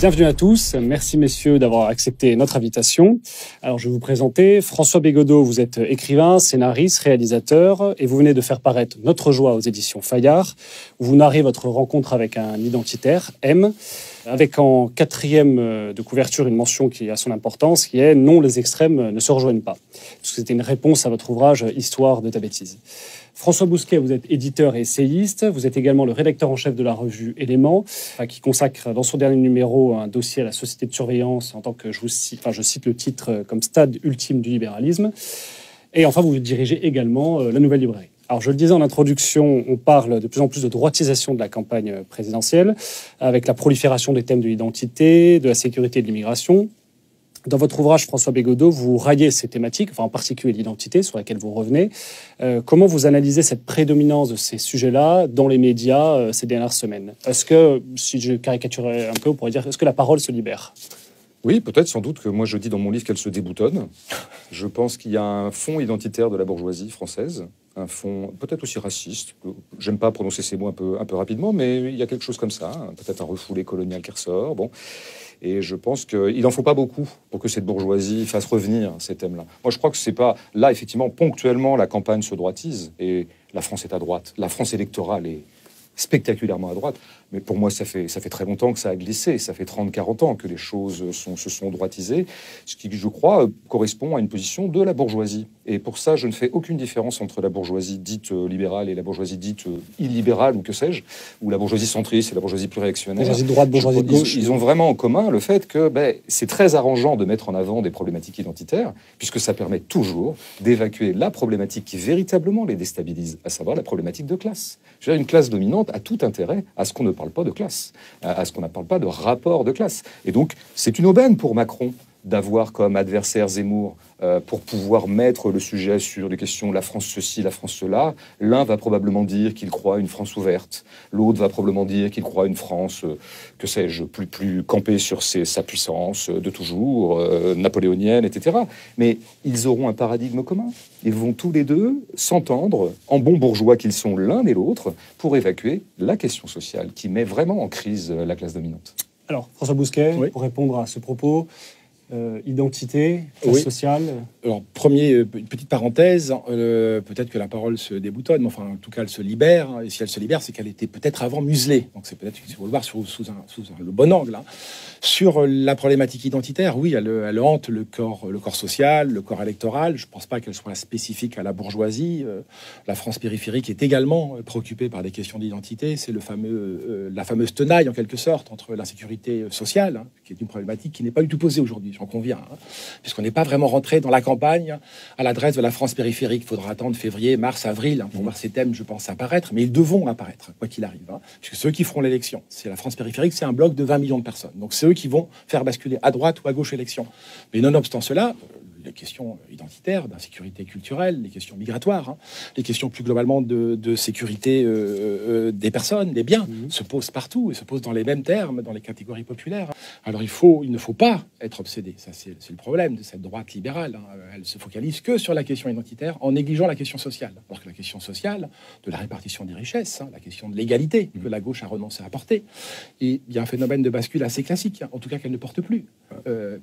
Bienvenue à tous. Merci messieurs d'avoir accepté notre invitation. Alors je vais vous présenter François Bégodeau. Vous êtes écrivain, scénariste, réalisateur et vous venez de faire paraître Notre Joie aux éditions Fayard, où vous narrez votre rencontre avec un identitaire, M, avec en quatrième de couverture une mention qui a son importance, qui est « Non, les extrêmes ne se rejoignent pas ». Parce que c'était une réponse à votre ouvrage « Histoire de ta bêtise ». François Bousquet, vous êtes éditeur et essayiste. Vous êtes également le rédacteur en chef de la revue Éléments, qui consacre dans son dernier numéro un dossier à la société de surveillance en tant que, je cite le titre, comme stade ultime du libéralisme. Et enfin, vous dirigez également la Nouvelle Librairie. Alors, je le disais en introduction, on parle de plus en plus de droitisation de la campagne présidentielle, avec la prolifération des thèmes de l'identité, de la sécurité et de l'immigration. Dans votre ouvrage, François Bégodeau, vous raillez ces thématiques, enfin en particulier l'identité, sur laquelle vous revenez. Comment vous analysez cette prédominance de ces sujets-là dans les médias ces dernières semaines? Est-ce que, si je caricaturais un peu, on pourrait dire, est-ce que la parole se libère? Oui, peut-être, sans doute que moi je dis dans mon livre qu'elle se déboutonne. Je pense qu'il y a un fond identitaire de la bourgeoisie française, un fond peut-être aussi raciste. J'aime pas prononcer ces mots un peu rapidement, mais il y a quelque chose comme ça, hein, peut-être un refoulé colonial qui ressort. Bon. Et je pense qu'il n'en faut pas beaucoup pour que cette bourgeoisie fasse revenir ces thèmes-là. Moi, je crois que c'est pas... Là, effectivement, ponctuellement, la campagne se droitise et la France est à droite. La France électorale est spectaculairement à droite. Mais pour moi, ça fait très longtemps que ça a glissé. Ça fait 30-40 ans que les choses se sont droitisées. Ce qui, je crois, correspond à une position de la bourgeoisie. Et pour ça, je ne fais aucune différence entre la bourgeoisie dite libérale et la bourgeoisie dite illibérale, ou que sais-je, ou la bourgeoisie centriste et la bourgeoisie plus réactionnaire. Bourgeoisie de droite, bourgeoisie de gauche. Ils ont vraiment en commun le fait que c'est très arrangeant de mettre en avant des problématiques identitaires, puisque ça permet toujours d'évacuer la problématique qui véritablement les déstabilise, à savoir la problématique de classe. Je veux dire, une classe dominante a tout intérêt à ce qu'on ne parle pas de classe, à ce qu'on ne parle pas de rapport de classe. Et donc, c'est une aubaine pour Macron d'avoir comme adversaire Zemmour pour pouvoir mettre le sujet sur les questions la France ceci, la France cela. L'un va probablement dire qu'il croit une France ouverte, l'autre va probablement dire qu'il croit une France, que sais-je, plus campée sur sa puissance de toujours, napoléonienne, etc. Mais ils auront un paradigme commun. Ils vont tous les deux s'entendre, en bons bourgeois qu'ils sont l'un et l'autre, pour évacuer la question sociale qui met vraiment en crise la classe dominante. Alors, François Bousquet, oui, pour répondre à ce propos, identité, classe sociale. Alors, une petite parenthèse, peut-être que la parole se déboutonne, mais enfin, en tout cas, elle se libère. Et si elle se libère, c'est qu'elle était peut-être avant muselée. Donc, c'est peut-être qu'il faut le voir sous le bon angle. Hein. Sur la problématique identitaire, oui, elle hante le corps social, le corps électoral. Je ne pense pas qu'elle soit spécifique à la bourgeoisie. La France périphérique est également préoccupée par des questions d'identité. C'est la fameuse tenaille, en quelque sorte, entre l'insécurité sociale, hein, qui est une problématique qui n'est pas du tout posée aujourd'hui, j'en conviens, hein, puisqu'on n'est pas vraiment rentré dans la campagne à l'adresse de la France périphérique. Il faudra attendre février, mars, avril, hein, pour voir ces thèmes, je pense, apparaître. Mais ils devront apparaître, quoi qu'il arrive. Hein, puisque ceux qui feront l'élection, c'est la France périphérique, c'est un bloc de 20 millions de personnes. Donc c'est eux qui vont faire basculer à droite ou à gauche l'élection. Mais nonobstant cela, les questions identitaires, d'insécurité culturelle, les questions migratoires, hein, les questions plus globalement de sécurité des personnes, des biens, se posent partout et se posent dans les mêmes termes, dans les catégories populaires. Alors il ne faut pas être obsédé. Ça, c'est le problème de cette droite libérale. Hein. Elle se focalise que sur la question identitaire en négligeant la question sociale. Alors que la question sociale, de la répartition des richesses, hein, la question de l'égalité que la gauche a renoncé à porter, et il y a un phénomène de bascule assez classique, hein, en tout cas qu'elle ne porte plus.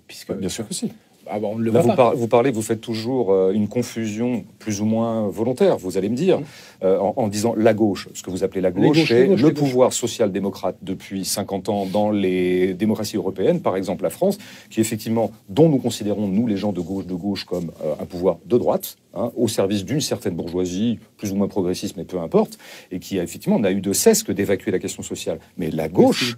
Puisque, bien sûr que si. Ah bon, on le voit pas. Vous faites toujours une confusion plus ou moins volontaire, vous allez me dire, en disant la gauche. Ce que vous appelez la gauche, c'est le pouvoir social-démocrate depuis 50 ans dans les démocraties européennes, par exemple la France, qui effectivement, dont nous considérons, nous les gens de gauche, comme un pouvoir de droite, hein, au service d'une certaine bourgeoisie, plus ou moins progressiste, mais peu importe, et qui effectivement n'a eu de cesse que d'évacuer la question sociale. Mais la gauche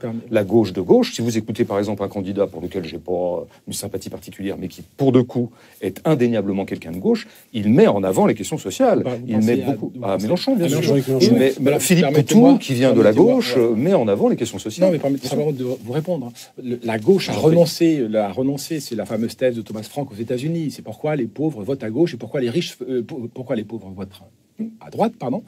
de gauche, si vous écoutez par exemple un candidat pour lequel j'ai pas une sympathie particulière, mais qui pour de coup est indéniablement quelqu'un de gauche, il met en avant les questions sociales. Il met beaucoup à Mélenchon, bien sûr. Philippe Poutou, qui vient de la gauche, met en avant les questions sociales. Non, mais permettez simplement de vous répondre. La gauche a renoncé, c'est la fameuse thèse de Thomas Frank aux États-Unis. C'est pourquoi les pauvres votent à gauche et pourquoi les riches, pourquoi les pauvres votent à droite, pardon,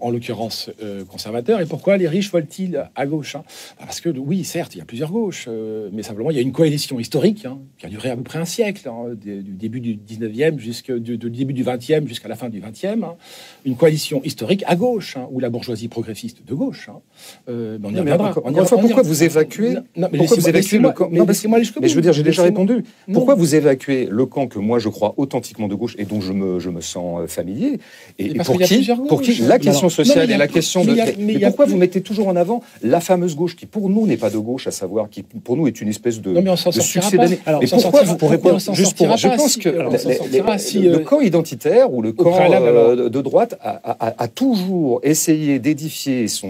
en l'occurrence conservateurs. Et pourquoi les riches veulent-ils à gauche, hein? Parce que oui, certes, il y a plusieurs gauches, mais simplement il y a une coalition historique, hein, qui a duré à peu près un siècle, hein, du début du 19e du début du 20e jusqu'à la fin du 20e, hein, une coalition historique à gauche, hein, où la bourgeoisie progressiste de gauche. Hein, on y reviendra. Pourquoi vous évacuez pourquoi vous évacuez le camp? Mais je veux dire, j'ai déjà répondu. Pourquoi vous évacuez le camp que moi je crois authentiquement de gauche et dont je me sens familier? Et pour qui la question sociale et la question de... Mais pourquoi vous mettez toujours en avant la fameuse gauche qui, pour nous, n'est pas de gauche, à savoir, qui, pour nous, est une espèce de succédanée. Mais pourquoi vous répondre juste pour... Je pense que le camp identitaire ou le camp de droite a toujours essayé d'édifier sa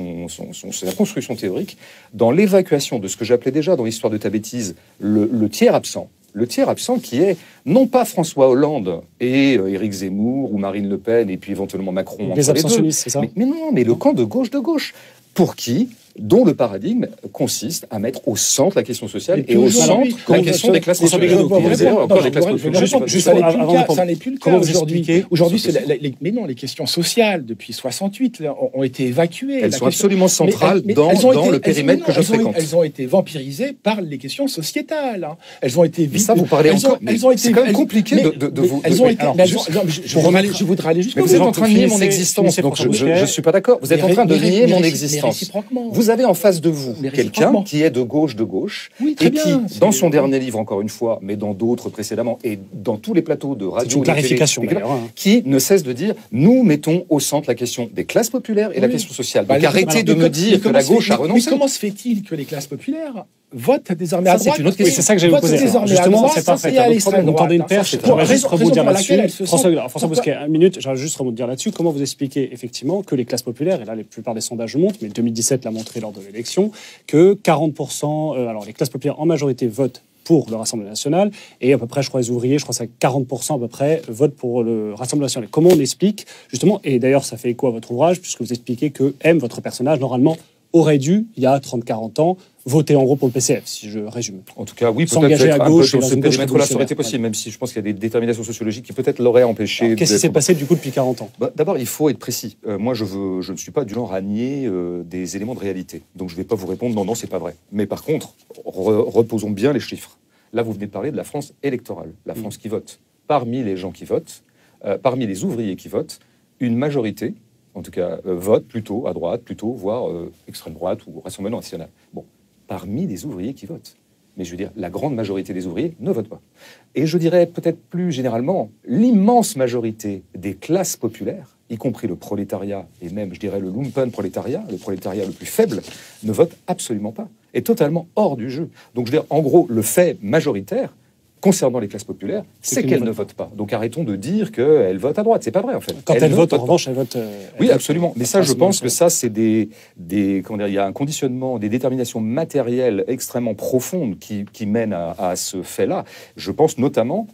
construction théorique dans l'évacuation de ce que j'appelais déjà dans l'histoire de ta bêtise le tiers absent. Le tiers absent qui est non pas François Hollande et Éric Zemmour ou Marine Le Pen et puis éventuellement Macron. Les abstentionnistes, c'est ça? Mais non, mais le camp de gauche, pour qui, dont le paradigme consiste à mettre au centre la question sociale et au centre la question des classes populaires. Ça n'est plus le cas aujourd'hui. Aujourd'hui, les questions sociales depuis 68 ont été évacuées. Elles sont absolument centrales dans le périmètre que je fréquente. Elles ont été vampirisées par les questions sociétales. Elles ont été ça, vous parlez encore. C'est quand même compliqué de vous. Je voudrais aller jusqu'au bout. Vous êtes en train de nier mon existence, donc je ne suis pas d'accord. Vous êtes en train de nier mon existence. Vous avez en face de vous quelqu'un qui est de gauche, oui, et qui, dans son dernier livre, encore une fois, mais dans d'autres précédemment, et dans tous les plateaux de radio, une clarification, qui ne cesse de dire, nous mettons au centre la question des classes populaires et la question sociale. Donc arrêtez de me dire que la gauche a renoncé. Mais comment se fait-il que les classes populaires votent désormais à droite? C'est une autre question. C'est ça que j'allais vous poser. Justement, c'est parfait. Vous tendez une perche. J'aimerais juste rebondir là-dessus. François Bosquet, une minute. J'aimerais juste rebondir là-dessus. Comment vous expliquez effectivement que les classes populaires, et là, la plupart des sondages montrent, mais 2017 l'a montré lors de l'élection, que 40%, alors les classes populaires en majorité votent pour le Rassemblement national, et à peu près, je crois, les ouvriers, je crois que c'est 40% à peu près, votent pour le Rassemblement national. Comment on explique, justement, et d'ailleurs, ça fait écho à votre ouvrage, puisque vous expliquez que M, votre personnage, normalement, aurait dû, il y a 30-40 ans, voter en gros pour le PCF, si je résume. En tout cas, oui, s'engager à gauche, dans ce périmètre-là, ça aurait été possible, même si je pense qu'il y a des déterminations sociologiques qui peut-être l'auraient empêché. Qu'est-ce qui s'est passé du coup depuis 40 ans? D'abord, il faut être précis. Moi, je ne suis pas du genre à nier des éléments de réalité. Donc, je ne vais pas vous répondre, non, c'est pas vrai. Mais par contre, reposons bien les chiffres. Là, vous venez de parler de la France électorale, la France qui vote. Parmi les gens qui votent, parmi les ouvriers qui votent, une majorité, en tout cas, vote plutôt à droite, plutôt, voire extrême droite ou Rassemblement national. Bon, parmi les ouvriers qui votent. Mais je veux dire, la grande majorité des ouvriers ne votent pas. Et je dirais peut-être plus généralement, l'immense majorité des classes populaires, y compris le prolétariat et même, je dirais, le lumpenprolétariat, le prolétariat le plus faible, ne vote absolument pas. Est totalement hors du jeu. Donc, je veux dire, en gros, le fait majoritaire, concernant les classes populaires, c'est qu'elles ne votent pas. Donc arrêtons de dire qu'elles votent à droite. C'est pas vrai, en fait. Quand elles votent, en revanche, elles votent... Oui, absolument. Mais ça, je pense que ça, c'est comment dire, il y a un conditionnement, des déterminations matérielles extrêmement profondes qui mènent à ce fait-là. Je pense notamment,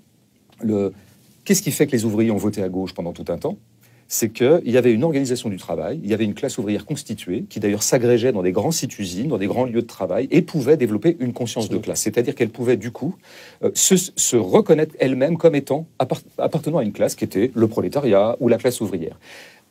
qu'est-ce qui fait que les ouvriers ont voté à gauche pendant tout un temps? C'est qu'il y avait une organisation du travail, il y avait une classe ouvrière constituée, qui d'ailleurs s'agrégeait dans des grands sites usines, dans des grands lieux de travail, et pouvait développer une conscience de classe. C'est-à-dire qu'elle pouvait du coup se reconnaître elle-même comme étant appartenant à une classe qui était le prolétariat ou la classe ouvrière.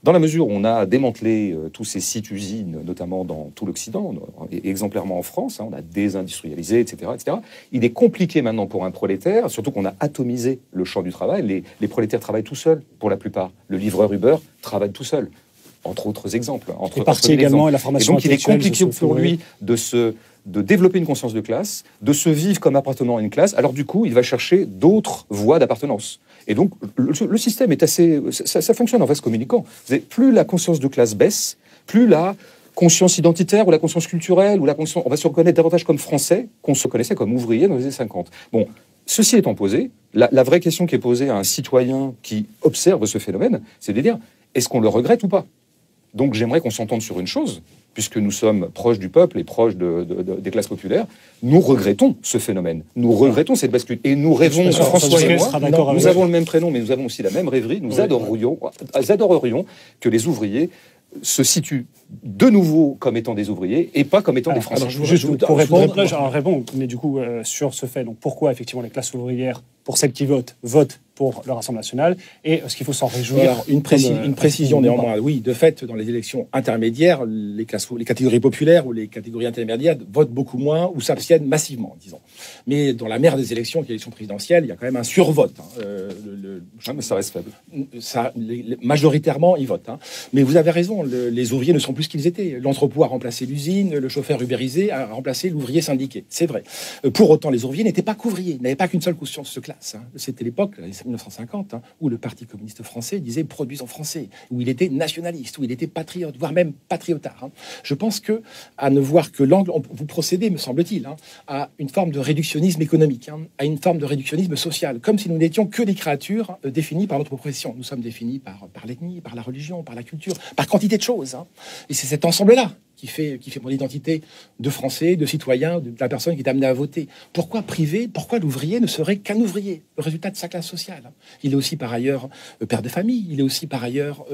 Dans la mesure où on a démantelé tous ces sites-usines, notamment dans tout l'Occident, et exemplairement en France, on a désindustrialisé, etc., etc., il est compliqué maintenant pour un prolétaire, surtout qu'on a atomisé le champ du travail. Les prolétaires travaillent tout seuls, pour la plupart. Le livreur Uber travaille tout seul, entre autres exemples. Les partis également, et la formation et donc, il est compliqué pour lui de développer une conscience de classe, de se vivre comme appartenant à une classe. Alors du coup, il va chercher d'autres voies d'appartenance. Et donc, le système est assez... Ça fonctionne en vase communicant. Plus la conscience de classe baisse, plus la conscience identitaire ou la conscience culturelle, ou la conscience... On va se reconnaître davantage comme français qu'on se connaissait comme ouvrier dans les années 50. Bon, ceci étant posé, la vraie question qui est posée à un citoyen qui observe ce phénomène, c'est de dire, est-ce qu'on le regrette ou pas? Donc j'aimerais qu'on s'entende sur une chose, puisque nous sommes proches du peuple et proches des classes populaires, nous regrettons ce phénomène. Nous regrettons cette bascule. Et nous rêvons, François et moi, nous avons le même prénom, mais nous avons aussi la même rêverie. Nous adorerions que les ouvriers se situent de nouveau comme étant des ouvriers et pas comme étant des Français. Pour répondre, mais du coup, sur ce fait, donc pourquoi effectivement les classes ouvrières, pour celles qui votent pour le Rassemblement national. Et est-ce qu'il faut s'en réjouir? Alors, une précision néanmoins. Oui, de fait, dans les élections intermédiaires, les catégories populaires ou les catégories intermédiaires votent beaucoup moins ou s'abstiennent massivement, disons. Mais dans la mère des élections, qui est l'élection présidentielle, il y a quand même un survote. Mais ça reste faible. Majoritairement, ils votent. Mais vous avez raison, les ouvriers ne sont plus ce qu'ils étaient. L'entrepôt a remplacé l'usine, le chauffeur ubérisé a remplacé l'ouvrier syndiqué. C'est vrai. Pour autant, les ouvriers n'étaient pas qu'ouvriers, n'avaient pas qu'une seule conscience de classe. C'était l'époque, les années 1950, où le Parti communiste français disait « produisons français », où il était nationaliste, où il était patriote, voire même patriotard. Je pense que, à ne voir que l'angle, vous procédez, me semble-t-il, à une forme de réductionnisme économique, à une forme de réductionnisme social, comme si nous n'étions que des créatures définies par notre profession. Nous sommes définis par l'ethnie, par la religion, par la culture, par quantité de choses. Et c'est cet ensemble-là qui fait mon identité de Français, de citoyen, de la personne qui est amenée à voter. Pourquoi priver, pourquoi l'ouvrier ne serait qu'un ouvrier, le résultat de sa classe sociale? Il est aussi par ailleurs père de famille, il est aussi par ailleurs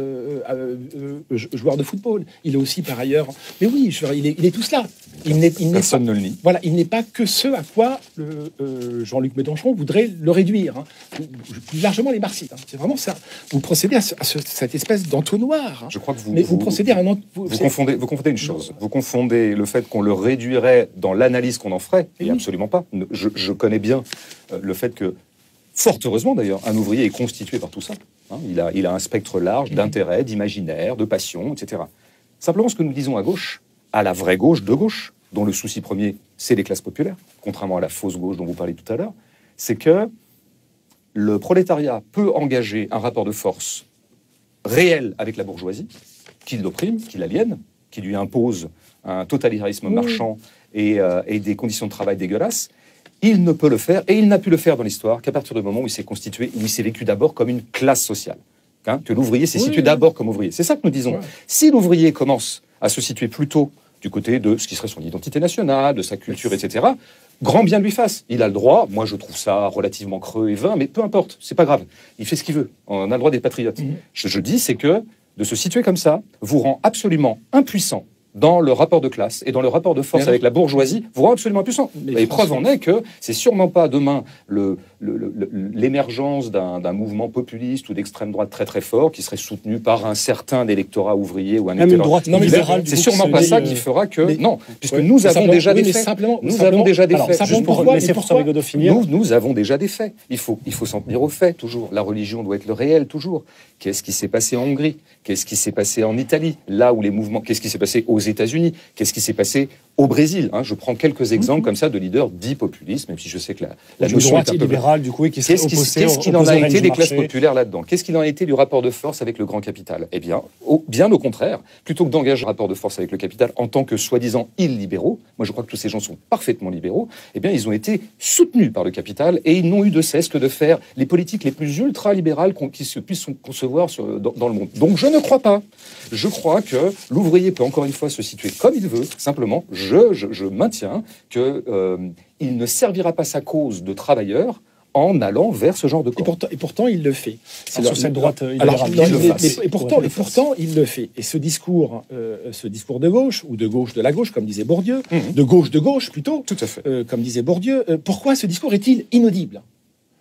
joueur de football, il est aussi par ailleurs... Mais oui, il est tout cela. Personne ne le nie. Voilà, il n'est pas que ce à quoi Jean-Luc Mélenchon voudrait le réduire. Plus largement les marxistes. C'est vraiment ça. Vous procédez à cette espèce d'entonnoir. Je crois que vous procédez à un... Vous confondez une chose. Vous confondez le fait qu'on le réduirait dans l'analyse qu'on en ferait, et absolument pas. Je connais bien le fait que, fort heureusement d'ailleurs, un ouvrier est constitué par tout ça. Il a un spectre large d'intérêts, d'imaginaire, de passion, etc. Simplement, ce que nous disons à gauche, à la vraie gauche de gauche, dont le souci premier, c'est les classes populaires, contrairement à la fausse gauche dont vous parlez tout à l'heure, c'est que le prolétariat peut engager un rapport de force réel avec la bourgeoisie, qui l'opprime, qui l'aliène, qui lui impose un totalitarisme marchand et des conditions de travail dégueulasses. Il ne peut le faire, et il n'a pu le faire dans l'histoire qu'à partir du moment où il s'est constitué, où il s'est vécu d'abord comme une classe sociale. Que l'ouvrier s'est situé d'abord comme ouvrier. C'est ça que nous disons. Si l'ouvrier commence à se situer plutôt du côté de ce qui serait son identité nationale, de sa culture, etc., grand bien lui fasse. Il a le droit, moi je trouve ça relativement creux et vain, mais peu importe, c'est pas grave. Il fait ce qu'il veut. On a le droit d'être patriote. Je dis, c'est que de se situer comme ça vous rend absolument impuissant dans le rapport de classe et dans le rapport de force avec la bourgeoisie, vous rend absolument impuissant. Et preuve en est que c'est sûrement pas demain l'émergence d'un mouvement populiste ou d'extrême droite très très fort qui serait soutenu par un certain électorat ouvrier ou un électorat libéral. C'est sûrement pas ça qui fera que... Non, puisque nous avons déjà des faits. Nous avons déjà des faits. Nous avons déjà des faits. Il faut s'en tenir aux faits, toujours. La religion doit être le réel, toujours. Qu'est-ce qui s'est passé en Hongrie? Qu'est-ce qui s'est passé en Italie? Là où les mouvements... Qu'est-ce qui s'est passé aux États-Unis? Qu'est-ce qui s'est passé au Brésil? Je prends quelques exemples comme ça de leaders dits populistes, même si je sais que la notion est un peu libérale, du coup, et qui qu'est-ce qu'il en a été des classes populaires là-dedans? Qu'est-ce qu'il en a été du rapport de force avec le grand capital? Eh bien, bien au contraire, plutôt que d'engager un rapport de force avec le capital en tant que soi-disant illibéraux, moi je crois que tous ces gens sont parfaitement libéraux, eh bien ils ont été soutenus par le capital et ils n'ont eu de cesse que de faire les politiques les plus ultra-libérales qui se puissent concevoir dans le monde. Donc je ne crois pas. Je crois que l'ouvrier peut encore une fois se situer comme il veut. Simplement, je maintiens que il ne servira pas sa cause de travailleur en allant vers ce genre de camp. Et pourtant, il le fait. C'est sur cette droite et pourtant, il le fait. Et ce discours de gauche, ou de la gauche, comme disait Bourdieu, de gauche plutôt, tout à fait. Comme disait Bourdieu, pourquoi ce discours est-il inaudible?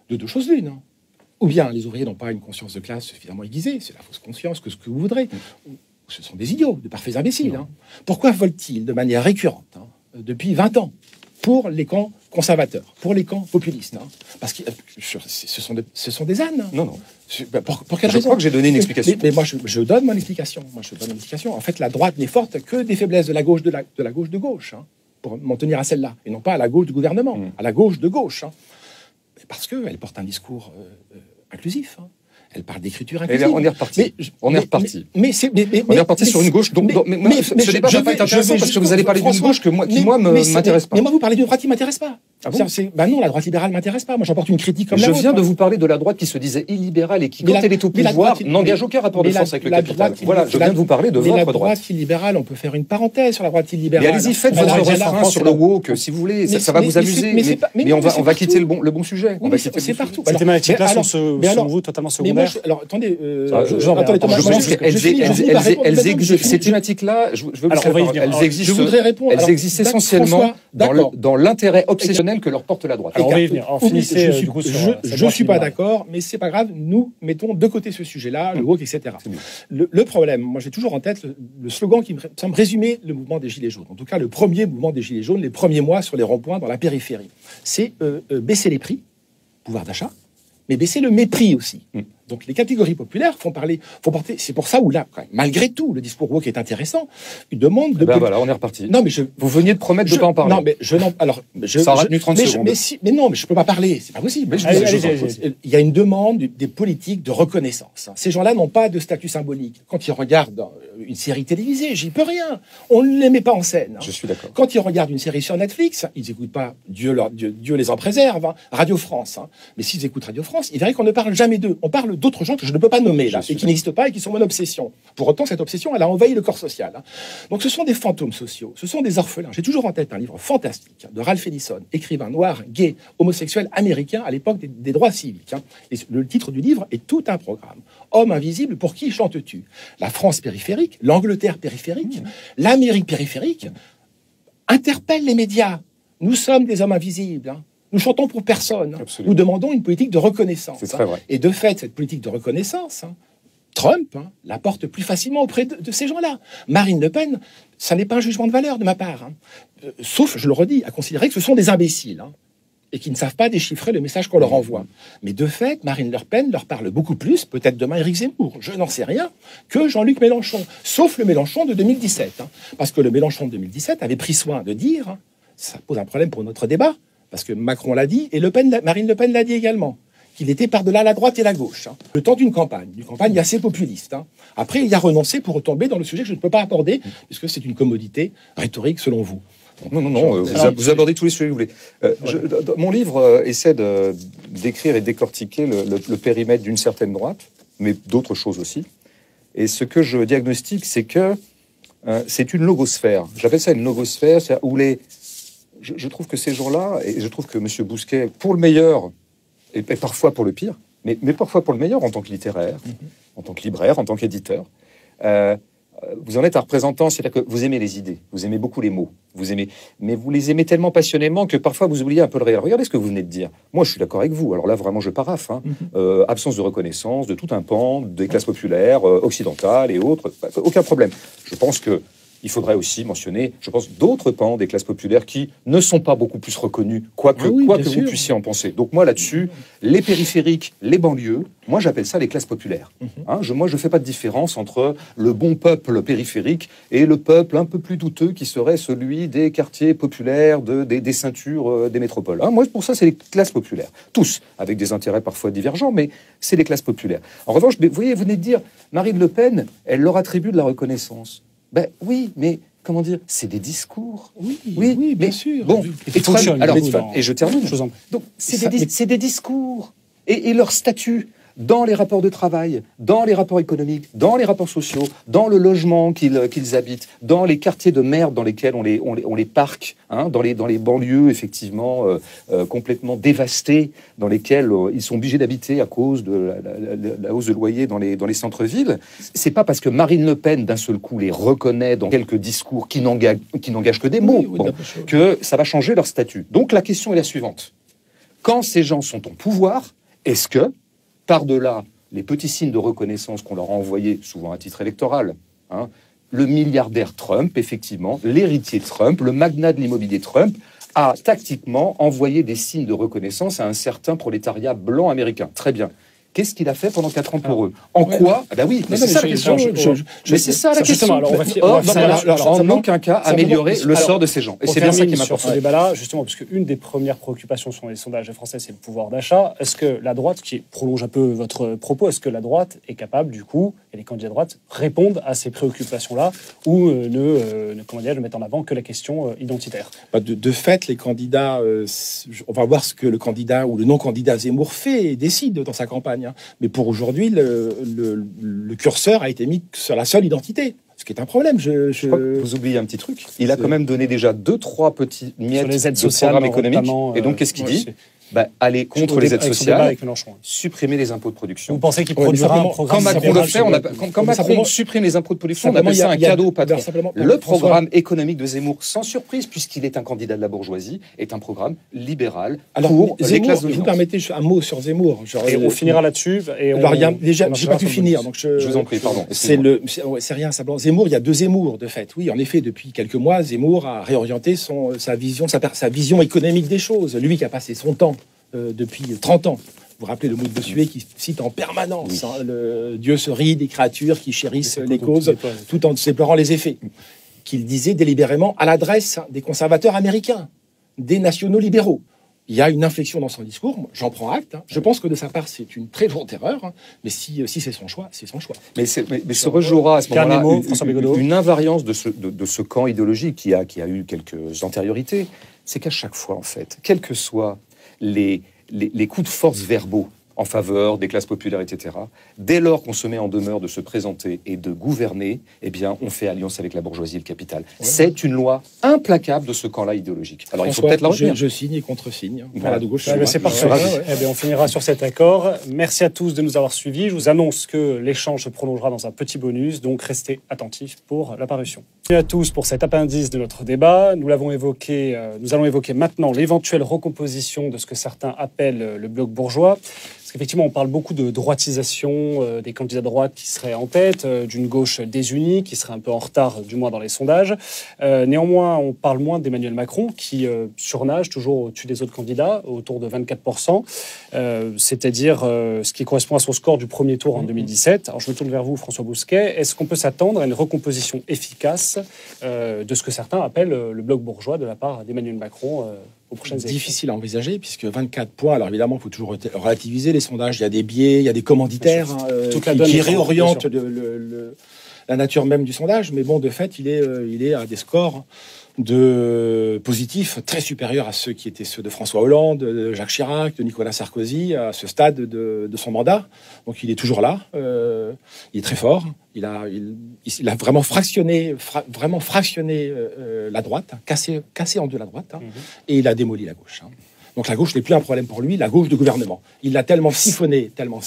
De deux choses l'une. Ou bien les ouvriers n'ont pas une conscience de classe suffisamment aiguisée, c'est la fausse conscience, que ce que vous voudrez. Ce sont des idiots, de parfaits imbéciles. Pourquoi veulent-ils de manière récurrente, depuis 20 ans, pour les camps conservateurs, pour les camps populistes? Parce que ce sont des ânes. Non. Pour quelle raison? Je crois que j'ai donné une explication. Mais moi, je donne mon explication. En fait, la droite n'est forte que des faiblesses de la gauche de gauche, pour m'en tenir à celle-là, et non pas à la gauche du gouvernement, à la gauche de gauche. Parce qu'elle porte un discours inclusif. Elle parle d'écriture inclusive. On est reparti. On est reparti sur une gauche. Mais ce débat va pas être intéressant parce que vous allez parler d'une gauche qui m'intéresse pas. Mais moi, vous parlez d'une droite qui m'intéresse pas. Ah bon? Non, la droite libérale m'intéresse pas. Moi, j'en porte une critique comme la vôtre. Je viens de vous parler de la droite qui se disait illibérale et qui, quand elle est au pouvoir, n'engage aucun rapport de force avec le capital. Voilà, je viens de vous parler de votre droite. La droite illibérale, on peut faire une parenthèse sur la droite illibérale. Mais allez-y, faites votre refrain sur le woke, si vous voulez. Ça va vous amuser. Mais on va quitter le bon sujet. C'est partout. Ces thématiques-là sont, selon vous, totalement secondaires. Alors, attendez. Ces thématiques-là, je veux vous dire, elles existent essentiellement dans l'intérêt obsessionnel traditionnelle que leur porte la droite. Alors, on va y venir. Alors, finissez, je suis pas d'accord, mais c'est pas grave. Nous mettons de côté ce sujet-là, le woke, etc. Le problème, moi j'ai toujours en tête le slogan qui me semble résumer le mouvement des Gilets jaunes. En tout cas, le premier mouvement des Gilets jaunes, les premiers mois sur les ronds-points dans la périphérie. C'est baisser les prix, pouvoir d'achat, mais baisser le mépris aussi. Donc les catégories populaires font porter. C'est pour ça où là, quand même, malgré tout, le discours woke est intéressant. Une demande de. Voilà, on est reparti. Non, mais vous veniez de promettre de ne pas en parler. Non, mais je n'en. Alors, ça aura tenu 30 secondes. Mais non, mais je peux pas parler. C'est pas possible. Il y a une demande des politiques de reconnaissance. Ces gens-là n'ont pas de statut symbolique. Quand ils regardent une série télévisée, j'y peux rien. On ne les met pas en scène. Je suis d'accord. Quand ils regardent une série sur Netflix, ils n'écoutent pas Dieu les en préserve, Radio France. Mais s'ils écoutent Radio France, ils verraient qu'on ne parle jamais d'eux. On parle d'autres gens que je ne peux pas nommer là, et qui n'existent pas et qui sont mon obsession. Pour autant, cette obsession, elle a envahi le corps social. Donc ce sont des fantômes sociaux, ce sont des orphelins. J'ai toujours en tête un livre fantastique de Ralph Ellison, écrivain noir, gay, homosexuel américain à l'époque des droits civiques. Et le titre du livre est tout un programme. Homme invisible, pour qui chantes-tu? La France périphérique, l'Angleterre périphérique, l'Amérique périphérique interpellent les médias. Nous sommes des hommes invisibles. Nous chantons pour personne. Absolument. Nous demandons une politique de reconnaissance. C'est très vrai. Et de fait, cette politique de reconnaissance, Trump la porte plus facilement auprès de ces gens-là. Marine Le Pen, ça n'est pas un jugement de valeur de ma part. Sauf, je le redis, à considérer que ce sont des imbéciles et qui ne savent pas déchiffrer le message qu'on leur envoie. Mais de fait, Marine Le Pen leur parle beaucoup plus, peut-être demain Éric Zemmour, je n'en sais rien, que Jean-Luc Mélenchon. Sauf le Mélenchon de 2017. Parce que le Mélenchon de 2017 avait pris soin de dire, ça pose un problème pour notre débat, parce que Macron l'a dit, et Marine Le Pen l'a dit également, qu'il était par-delà la droite et la gauche. Le temps d'une campagne assez populiste. Après, il y a renoncé pour retomber dans le sujet que je ne peux pas aborder, puisque c'est une commodité rhétorique selon vous. Non, vous abordez tous les sujets que vous voulez. Mon livre essaie d'écrire et décortiquer le périmètre d'une certaine droite, mais d'autres choses aussi. Et ce que je diagnostique, c'est que c'est une logosphère. J'appelle ça une logosphère, c'est où je trouve que ces gens-là, et je trouve que M. Bousquet, pour le meilleur, et parfois pour le pire, mais parfois pour le meilleur en tant que littéraire, en tant que libraire, en tant qu'éditeur, vous en êtes un représentant, c'est-à-dire que vous aimez les idées, vous aimez beaucoup les mots, mais vous les aimez tellement passionnément que parfois vous oubliez un peu le réel. Regardez ce que vous venez de dire. Moi, je suis d'accord avec vous. Alors là, vraiment, je paraphe. Absence de reconnaissance de tout un pan des classes populaires, occidentales et autres. Aucun problème. Je pense que il faudrait aussi mentionner, je pense, d'autres pans des classes populaires qui ne sont pas beaucoup plus reconnus, quoi que vous puissiez en penser. Donc moi, là-dessus, les périphériques, les banlieues, moi, j'appelle ça les classes populaires. Moi, je ne fais pas de différence entre le bon peuple périphérique et le peuple un peu plus douteux qui serait celui des quartiers populaires, des ceintures des métropoles. Moi, pour ça, c'est les classes populaires. Tous, avec des intérêts parfois divergents, mais c'est les classes populaires. En revanche, vous voyez, vous venez de dire, Marine Le Pen, elle leur attribue de la reconnaissance. Ben oui, mais comment dire, c'est des discours. Oui, bien sûr. Bon, et je termine. Donc, c'est des discours. Et leur statut dans les rapports de travail, dans les rapports économiques, dans les rapports sociaux, dans le logement qu'ils habitent, dans les quartiers de merde dans lesquels on les parque, dans les banlieues effectivement complètement dévastées, dans lesquelles ils sont obligés d'habiter à cause de la hausse de loyer dans les centres-villes. C'est pas parce que Marine Le Pen d'un seul coup les reconnaît dans quelques discours qui n'engagent que des mots que ça va changer leur statut. Donc la question est la suivante. Quand ces gens sont au pouvoir, est-ce que par-delà les petits signes de reconnaissance qu'on leur a envoyés, souvent à titre électoral, le milliardaire Trump, effectivement, l'héritier Trump, le magnat de l'immobilier Trump, a tactiquement envoyé des signes de reconnaissance à un certain prolétariat blanc américain. Très bien. Qu'est-ce qu'il a fait pendant 4 ans pour eux? En quoi? Ah ben oui, mais c'est ça la question. Mais c'est ça la question. En aucun cas améliorer le sort de ces gens. Et c'est bien ça qui m'apporte. Sur ce débat-là, justement, puisque une des premières préoccupations sur les sondages français, c'est le pouvoir d'achat. Est-ce que la droite, qui prolonge un peu votre propos, est-ce que la droite est capable, du coup, et les candidats de droite répondent à ces préoccupations-là, ou ne mettent en avant que la question identitaire? De fait, les candidats, on va voir ce que le candidat ou le non-candidat Zemmour fait et décide dans sa campagne. Mais pour aujourd'hui, le curseur a été mis sur la seule identité, ce qui est un problème. Je crois que vous oubliez un petit truc. Il a quand même donné déjà 2-3 petits miettes de programme économique. Et donc, qu'est-ce qu'il dit? aller contre les aides sociales, supprimer les impôts de production. Vous pensez qu'il produira un programme quand Macron le fait, quand Macron supprime les impôts de production, on appelle ça un cadeau au patron. Le programme économique de Zemmour, sans surprise, puisqu'il est un candidat de la bourgeoisie, est un programme libéral pour les classes dominantes. Vous permettez un mot sur Zemmour. Et on finira là-dessus. Alors, déjà, j'ai pas pu finir. Donc je vous en prie, pardon. C'est rien, simplement. Zemmour, il y a deux Zemmour, de fait. Oui, en effet, depuis quelques mois, Zemmour a réorienté sa vision économique des choses. Lui qui a passé son temps depuis 30 ans. Vous vous rappelez le mot de Bossuet qui cite en permanence le Dieu se rit des créatures qui chérissent les causes tout en déplorant les effets. Qu'il disait délibérément à l'adresse des conservateurs américains, des nationaux libéraux. Il y a une inflexion dans son discours, j'en prends acte. Je pense que de sa part, c'est une très lourde erreur, mais si c'est son choix, c'est son choix. Mais se rejouera à ce moment-là une invariance de ce camp idéologique qui a eu quelques antériorités. C'est qu'à chaque fois, en fait, quels que soient les coups de force verbaux en faveur des classes populaires, etc., dès lors qu'on se met en demeure de se présenter et de gouverner, eh bien, on fait alliance avec la bourgeoisie et le capital. Ouais. C'est une loi implacable de ce camp-là idéologique. Alors, il faut peut-être la retenir. Je signe et contre-signe. Voilà. De gauche. C'est parfait. Eh bien, on finira sur cet accord. Merci à tous de nous avoir suivis. Je vous annonce que l'échange se prolongera dans un petit bonus, donc restez attentifs pour la parution. Merci à tous pour cet appendice de notre débat. Nous allons évoquer maintenant l'éventuelle recomposition de ce que certains appellent le bloc bourgeois. Parce qu'effectivement, on parle beaucoup de droitisation, des candidats de droite qui seraient en tête, d'une gauche désunie, qui serait un peu en retard, du moins dans les sondages. Néanmoins, on parle moins d'Emmanuel Macron, qui surnage toujours au-dessus des autres candidats, autour de 24%, c'est-à-dire ce qui correspond à son score du premier tour en 2017. Alors, je me tourne vers vous, François Bousquet. Est-ce qu'on peut s'attendre à une recomposition efficace de ce que certains appellent le bloc bourgeois de la part d'Emmanuel Macron difficile à envisager, puisque 24 points, alors évidemment, il faut toujours relativiser les sondages, il y a des biais, il y a des commanditaires qui réorientent la nature même du sondage, mais bon, de fait, il est à des scores positifs très supérieurs à ceux qui étaient ceux de François Hollande, de Jacques Chirac, de Nicolas Sarkozy, à ce stade de son mandat. Donc il est toujours là, il est très fort. Il a vraiment fractionné la droite, cassé en deux la droite, et il a démoli la gauche. Donc la gauche n'est plus un problème pour lui, la gauche de gouvernement. Il l'a tellement siphonné, tellement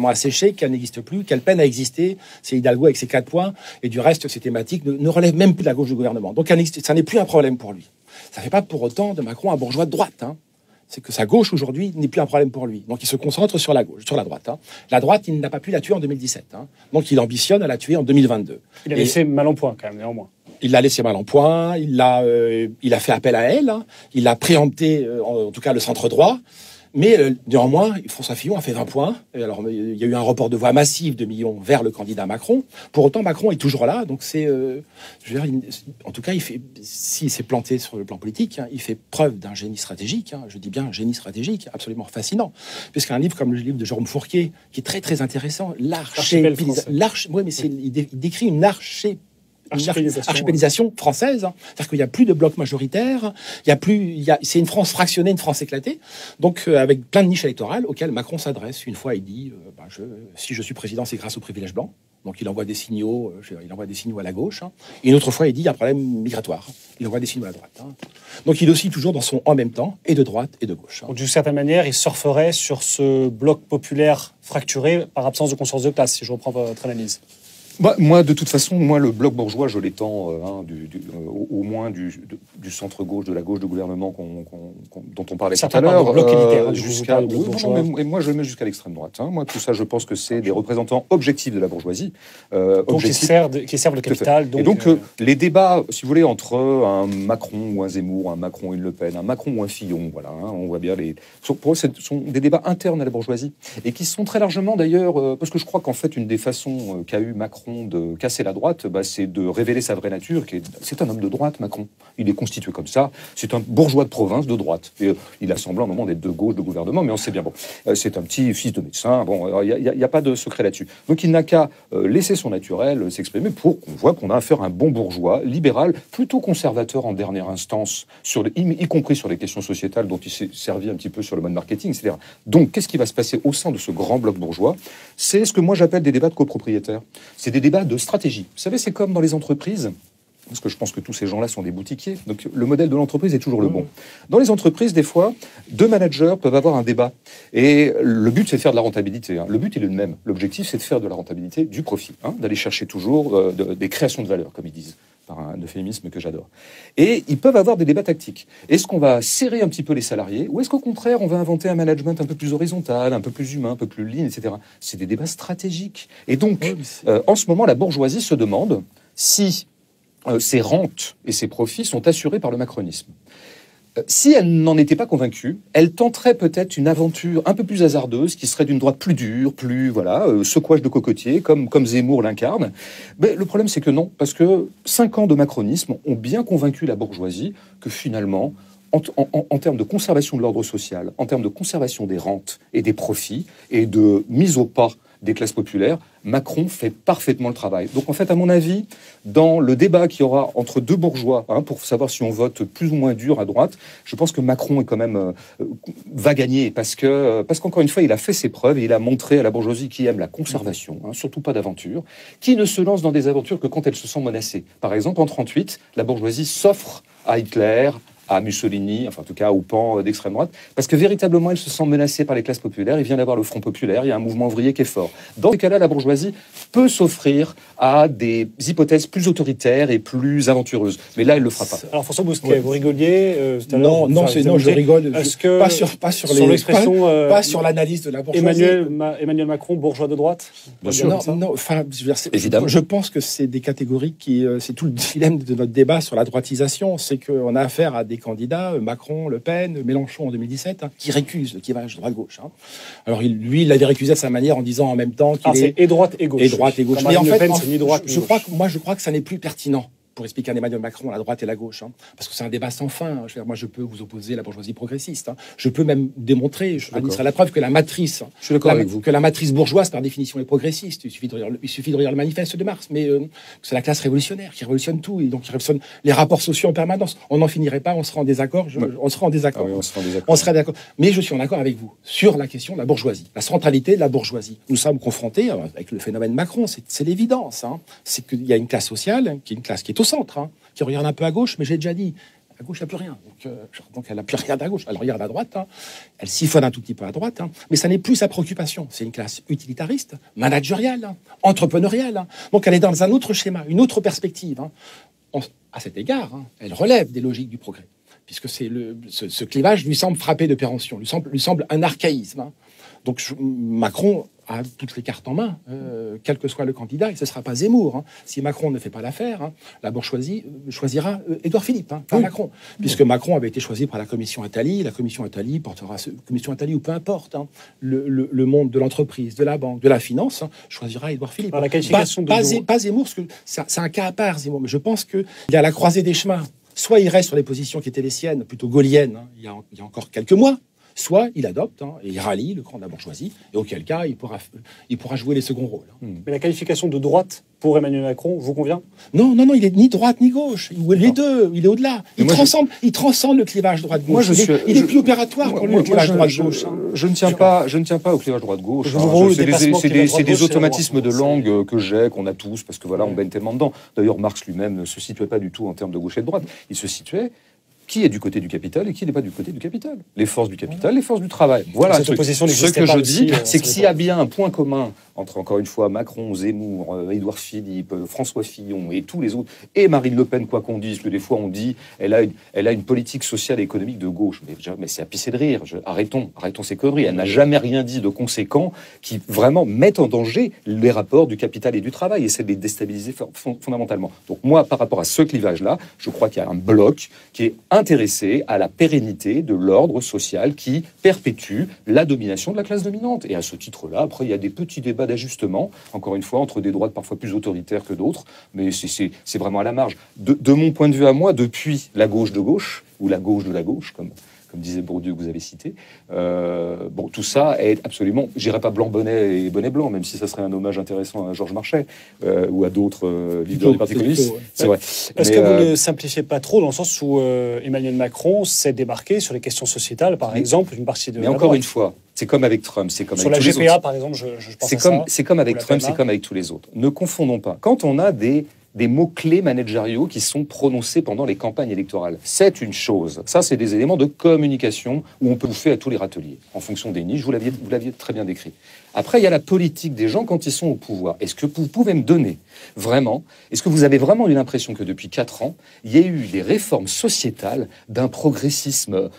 asséché qu'elle n'existe plus, qu'elle peine à exister. C'est Hidalgo avec ses 4 points, et du reste, ces thématiques ne relèvent même plus de la gauche de gouvernement. Donc ça n'est plus un problème pour lui. Ça ne fait pas pour autant de Macron un bourgeois de droite. C'est que sa gauche aujourd'hui n'est plus un problème pour lui. Donc il se concentre sur la gauche, sur la droite. La droite, il n'a pas pu la tuer en 2017. Donc il ambitionne à la tuer en 2022. Il a laissé mal en point quand même, néanmoins. Il l'a laissé mal en point, il a fait appel à elle, il a préempté, en tout cas, le centre droit. Mais néanmoins, François Fillon a fait 20 points. Et alors, il y a eu un report de voix massif de millions vers le candidat Macron. Pour autant, Macron est toujours là. Donc en tout cas, s'il s'est planté sur le plan politique, il fait preuve d'un génie stratégique. Je dis bien un génie stratégique, absolument fascinant. Puisqu'un livre comme le livre de Jérôme Fourquet, qui est très très intéressant, il décrit une archipélisation française, c'est-à-dire qu'il n'y a plus de bloc majoritaire, c'est une France fractionnée, une France éclatée, donc avec plein de niches électorales auxquelles Macron s'adresse. Une fois, il dit si je suis président, c'est grâce aux privilèges blancs. Donc il envoie des signaux, à la gauche. Et une autre fois, il dit il y a un problème migratoire. Il envoie des signaux à la droite. Donc il oscille toujours dans son en même temps, et de droite et de gauche. Donc, d'une certaine manière, il surferait sur ce bloc populaire fracturé par absence de conscience de classe, si je reprends votre analyse. Moi, de toute façon, le bloc bourgeois, je l'étends au moins du centre-gauche, de la gauche de gouvernement dont on parlait tout à l'heure. Moi, je le mets jusqu'à l'extrême droite. Moi, tout ça, je pense que c'est des représentants objectifs de la bourgeoisie. Donc, qui servent le capital. Donc, les débats, si vous voulez, entre un Macron ou un Zemmour, un Macron ou une Le Pen, un Macron ou un Fillon, voilà, on voit bien pour eux, ce sont des débats internes à la bourgeoisie et qui sont très largement, d'ailleurs, parce que je crois qu'en fait, une des façons qu'a eu Macron de casser la droite, c'est de révéler sa vraie nature. C'est un homme de droite, Macron. Il est constitué comme ça. C'est un bourgeois de province de droite. Et, il a semblant au moment d'être de gauche de gouvernement, mais on sait bien. C'est un petit fils de médecin. Il n'y a pas de secret là-dessus. Donc il n'a qu'à laisser son naturel s'exprimer pour qu'on voit qu'on a affaire à un bon bourgeois, libéral, plutôt conservateur en dernière instance, y compris sur les questions sociétales dont il s'est servi un petit peu sur le mode marketing, etc. Donc qu'est-ce qui va se passer au sein de ce grand bloc bourgeois? C'est ce que moi j'appelle des débats de copropriétaires. C'est des débats de stratégie. Vous savez, c'est comme dans les entreprises. parce que je pense que tous ces gens-là sont des boutiquiers. Donc le modèle de l'entreprise est toujours le bon. Dans les entreprises, des fois, deux managers peuvent avoir un débat. Et le but, c'est de faire de la rentabilité. Le but, il est le même. L'objectif, c'est de faire de la rentabilité, du profit, d'aller chercher toujours des créations de valeur, comme ils disent, par un euphémisme que j'adore. Et ils peuvent avoir des débats tactiques. Est-ce qu'on va serrer un petit peu les salariés, ou est-ce qu'au contraire, on va inventer un management un peu plus horizontal, un peu plus humain, un peu plus lean, etc. C'est des débats stratégiques. Et donc, en ce moment, la bourgeoisie se demande si ses rentes et ses profits sont assurés par le macronisme. Si elle n'en était pas convaincue, elle tenterait peut-être une aventure un peu plus hasardeuse, qui serait d'une droite plus dure, plus secouage de cocotier, comme Zemmour l'incarne. Mais le problème, c'est que non, parce que 5 ans de macronisme ont bien convaincu la bourgeoisie que finalement, en termes de conservation de l'ordre social, en termes de conservation des rentes et des profits, et de mise au pas des classes populaires, Macron fait parfaitement le travail. Donc en fait, à mon avis, dans le débat qu'il y aura entre deux bourgeois, pour savoir si on vote plus ou moins dur à droite, je pense que Macron est quand même va gagner, parce qu'encore une fois, il a fait ses preuves et il a montré à la bourgeoisie qui aime la conservation, surtout pas d'aventure, qui ne se lance dans des aventures que quand elle se sent menacée. Par exemple, en 1938, la bourgeoisie s'offre à Hitler, à Mussolini, enfin en tout cas au pan d'extrême droite, parce que véritablement elle se sent menacée par les classes populaires. Il vient d'avoir le Front populaire, il y a un mouvement ouvrier qui est fort. Dans ces cas-là, la bourgeoisie peut s'offrir à des hypothèses plus autoritaires et plus aventureuses. Mais là, elle le fera pas. Alors François Bousquet, vous rigoliez tout à l'heure. Non, je rigole. Pas sur l'analyse de la bourgeoisie. Emmanuel Macron, bourgeois de droite. Bien sûr. Évidemment. Je pense que c'est des catégories c'est tout le dilemme de notre débat sur la droitisation, c'est qu'on a affaire à des candidats, Macron, Le Pen, Mélenchon en 2017, qui récusent le clivage droite-gauche. Alors lui, il l'avait récusé à sa manière en disant en même temps qu'il est et droite et gauche. Et droite et gauche. Mais en fait, je crois que ça n'est plus pertinent pour expliquer à Emmanuel Macron la droite et la gauche, parce que c'est un débat sans fin. Moi, je peux vous opposer la bourgeoisie progressiste. Je peux même démontrer, je serai la preuve que la matrice, que la matrice bourgeoise, par définition, est progressiste. Il suffit de relire le manifeste de Marx, mais c'est la classe révolutionnaire qui révolutionne tout, et donc qui révolutionne les rapports sociaux en permanence. On n'en finirait pas, on sera en désaccord. On sera en désaccord. On sera d'accord. Mais je suis en accord avec vous sur la question de la bourgeoisie, la centralité de la bourgeoisie. Nous sommes confrontés avec le phénomène Macron. C'est l'évidence. C'est qu'il y a une classe sociale qui est une classe qui est au centre, qui regarde un peu à gauche, mais j'ai déjà dit, à gauche, il n'y a plus rien. Donc elle n'a plus rien à gauche. Elle regarde à droite, elle siphonne un tout petit peu à droite, mais ça n'est plus sa préoccupation. C'est une classe utilitariste, managériale, entrepreneuriale. Donc elle est dans un autre schéma, une autre perspective. À cet égard, elle relève des logiques du progrès, puisque ce clivage lui semble frappé de péremption, lui semble un archaïsme. Donc Macron a toutes les cartes en main, quel que soit le candidat, et ce ne sera pas Zemmour. Si Macron ne fait pas l'affaire, la bourgeoisie choisira Édouard Philippe, pas Macron. Puisque Macron avait été choisi par la commission Attali, la commission Attali portera, commission Attali ou peu importe, le monde de l'entreprise, de la banque, de la finance, choisira Édouard Philippe. La qualification pas Zemmour, parce que c'est un cas à part, Zemmour, mais je pense qu'il est à la croisée des chemins. Soit il reste sur les positions qui étaient les siennes, plutôt gaulliennes, il y a encore quelques mois, soit il adopte et il rallie le camp de la bourgeoisie, et auquel cas il pourra jouer les seconds rôles. Mais la qualification de droite pour Emmanuel Macron vous convient ? Non, il est ni droite ni gauche. Les deux, il est au-delà. Il transcende le clivage droite-gauche. Il est plus opératoire pour lui, le clivage droite-gauche. Je ne tiens pas au clivage droite-gauche. C'est des automatismes de langue que j'ai, qu'on a tous, parce que on baigne tellement dedans. D'ailleurs, Marx lui-même ne se situait pas du tout en termes de gauche et de droite. Il se situait qui est du côté du capital et qui n'est pas du côté du capital. Les forces du capital, les forces du travail. Voilà. Ce que je dis, c'est que s'il y a bien un point commun entre, encore une fois, Macron, Zemmour, Édouard Philippe, François Fillon et tous les autres, et Marine Le Pen, quoi qu'on dise, que des fois on dit, elle a une politique sociale et économique de gauche. Mais c'est à pisser de rire. Arrêtons ces conneries. Elle n'a jamais rien dit de conséquent qui vraiment met en danger les rapports du capital et du travail, et c'est de les déstabiliser fondamentalement. Donc moi, par rapport à ce clivage-là, je crois qu'il y a un bloc qui est intéressé à la pérennité de l'ordre social qui perpétue la domination de la classe dominante. Et à ce titre-là, après, il y a des petits débats d'ajustement, encore une fois, entre des droites parfois plus autoritaires que d'autres, mais c'est vraiment à la marge. De mon point de vue à moi, depuis la gauche de gauche, ou la gauche de la gauche, comme disait Bourdieu que vous avez cité, tout ça est absolument, je dirais pas blanc-bonnet et bonnet blanc, même si ça serait un hommage intéressant à Georges Marchais ou à d'autres leaders du Parti communiste. C'est vrai. Est-ce que vous ne simplifiez pas trop dans le sens où Emmanuel Macron s'est débarqué sur les questions sociétales, par exemple, une partie de. Mais encore une fois, c'est comme avec Trump, c'est comme sur avec la tous les GPA, autres. par exemple, je pense à ça. C'est comme avec Trump, c'est comme avec tous les autres. Ne confondons pas. Quand on a des des mots-clés managériaux qui sont prononcés pendant les campagnes électorales. C'est une chose. Ça, c'est des éléments de communication où on peut bouffer à tous les râteliers, en fonction des niches. Vous l'aviez très bien décrit. Après, il y a la politique des gens quand ils sont au pouvoir. Est-ce que vous pouvez me donner vraiment, est-ce que vous avez vraiment eu l'impression que depuis 4 ans, il y a eu des réformes sociétales d'un progressisme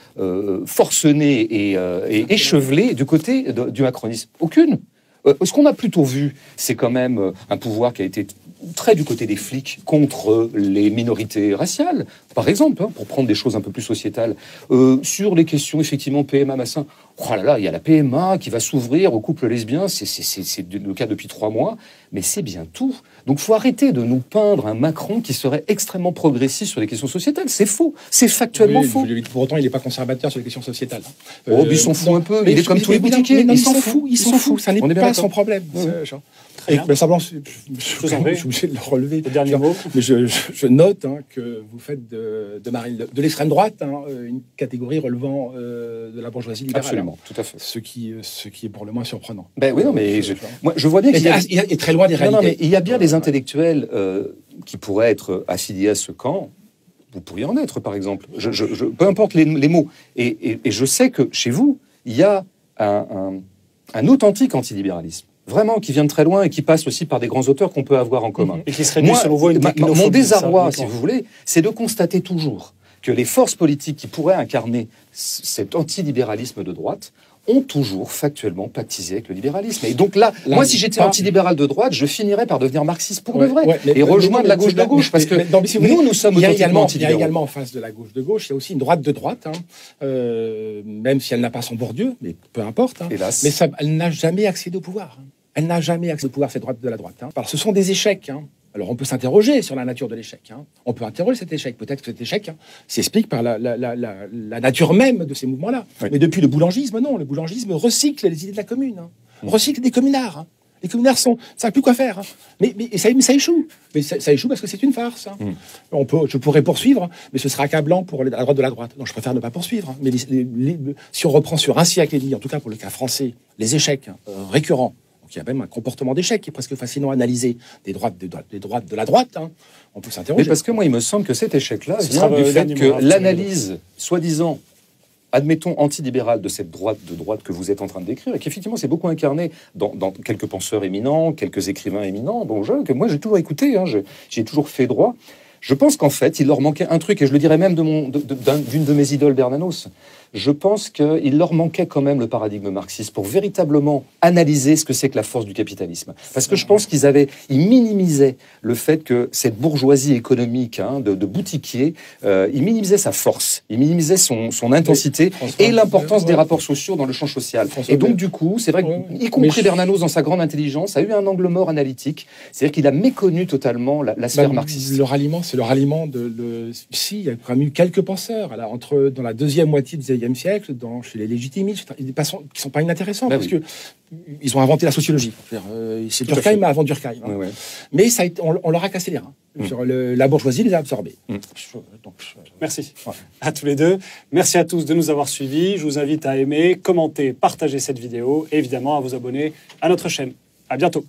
forcené et échevelé du côté du macronisme? Aucune. Ce qu'on a plutôt vu, c'est quand même un pouvoir qui a été très du côté des flics contre les minorités raciales, par exemple, hein, pour prendre des choses un peu plus sociétales. Sur les questions, effectivement, PMA, massin, oh là là, il y a la PMA qui va s'ouvrir aux couples lesbiens, c'est le cas depuis 3 mois, mais c'est bien tout. Donc, il faut arrêter de nous peindre un Macron qui serait extrêmement progressiste sur les questions sociétales. C'est faux, c'est factuellement faux. Pour autant, il n'est pas conservateur sur les questions sociétales. Oh, mais il s'en fout un peu, il est comme tous les boutiquiers. Il s'en fout, ça n'est pas son problème. Simplement, je suis obligé de le relever. Le dernier mot. Mais je note que vous faites de l'extrême droite une catégorie relevant de la bourgeoisie libérale. Absolument, tout à fait. Ce qui est pour le moins surprenant. Ben oui, non, mais je vois bien qu'il est très loin des réalités. Non, mais il y a bien des intellectuels qui pourraient être affiliés à ce camp. Vous pourriez en être, par exemple. Peu importe les mots. Et je sais que chez vous, il y a un authentique antilibéralisme. Vraiment, qui vient de très loin et qui passe aussi par des grands auteurs qu'on peut avoir en commun. Et qui serait dû, selon vous, une technophobie. Mon désarroi, si vous voulez, c'est de constater toujours que les forces politiques qui pourraient incarner cet antilibéralisme de droite ont toujours factuellement pactisé avec le libéralisme. Et donc là moi, si j'étais antilibéral de droite, je finirais par devenir marxiste pour de vrai et rejoindre la gauche de gauche, parce que nous sommes authentiquement antilibéraux. Il y a également en face de la gauche de gauche, il y a aussi une droite de droite, même si elle n'a pas son Bourdieu, mais peu importe. Hélas. Mais elle n'a jamais accédé au pouvoir. Elle n'a jamais accédé au pouvoir, cette droite de la droite. Alors, ce sont des échecs. Alors, on peut s'interroger sur la nature de l'échec. On peut interroger cet échec. Peut-être que cet échec s'explique par la nature même de ces mouvements-là. Oui. Mais depuis le boulangisme, non. Le boulangisme recycle les idées de la commune. Recycle des communards. Les communards ne savent plus quoi faire. Mais ça échoue. Mais ça échoue parce que c'est une farce. Je pourrais poursuivre, mais ce sera accablant pour la droite de la droite. Donc, je préfère ne pas poursuivre. Mais si on reprend sur un siècle et demi, en tout cas pour le cas français, les échecs récurrents, il y a même un comportement d'échec qui est presque fascinant à analyser des droites de la droite. On peut s'interroger. Mais parce que moi, il me semble que cet échec-là vient du fait que l'analyse, soi-disant, admettons, antilibérale de cette droite que vous êtes en train de décrire, et qu'effectivement, c'est beaucoup incarné dans quelques penseurs éminents, quelques écrivains éminents, que moi, j'ai toujours écouté, j'ai toujours fait droit. Je pense qu'en fait, il leur manquait un truc, et je le dirais même d'une de mes idoles, Bernanos. Je pense qu'il leur manquait quand même le paradigme marxiste pour véritablement analyser ce que c'est que la force du capitalisme. Parce que je pense qu'ils minimisaient le fait que cette bourgeoisie économique de boutiquier, ils minimisaient sa force, ils minimisaient son intensité et l'importance des rapports sociaux dans le champ social. Et donc, du coup, c'est vrai y compris Bernanos, dans sa grande intelligence, a eu un angle mort analytique. C'est-à-dire qu'il a méconnu totalement la sphère marxiste. C'est le ralliement Si, il y a quand même eu quelques penseurs dans la deuxième moitié du XIXe siècle, chez les légitimistes, des passants qui ne sont pas inintéressants, parce que ils ont inventé la sociologie. C'est Durkheim avant Durkheim. Mais on leur a cassé les reins. La bourgeoisie les a absorbés. Merci à tous les deux. Merci à tous de nous avoir suivis. Je vous invite à aimer, commenter, partager cette vidéo et évidemment à vous abonner à notre chaîne. À bientôt.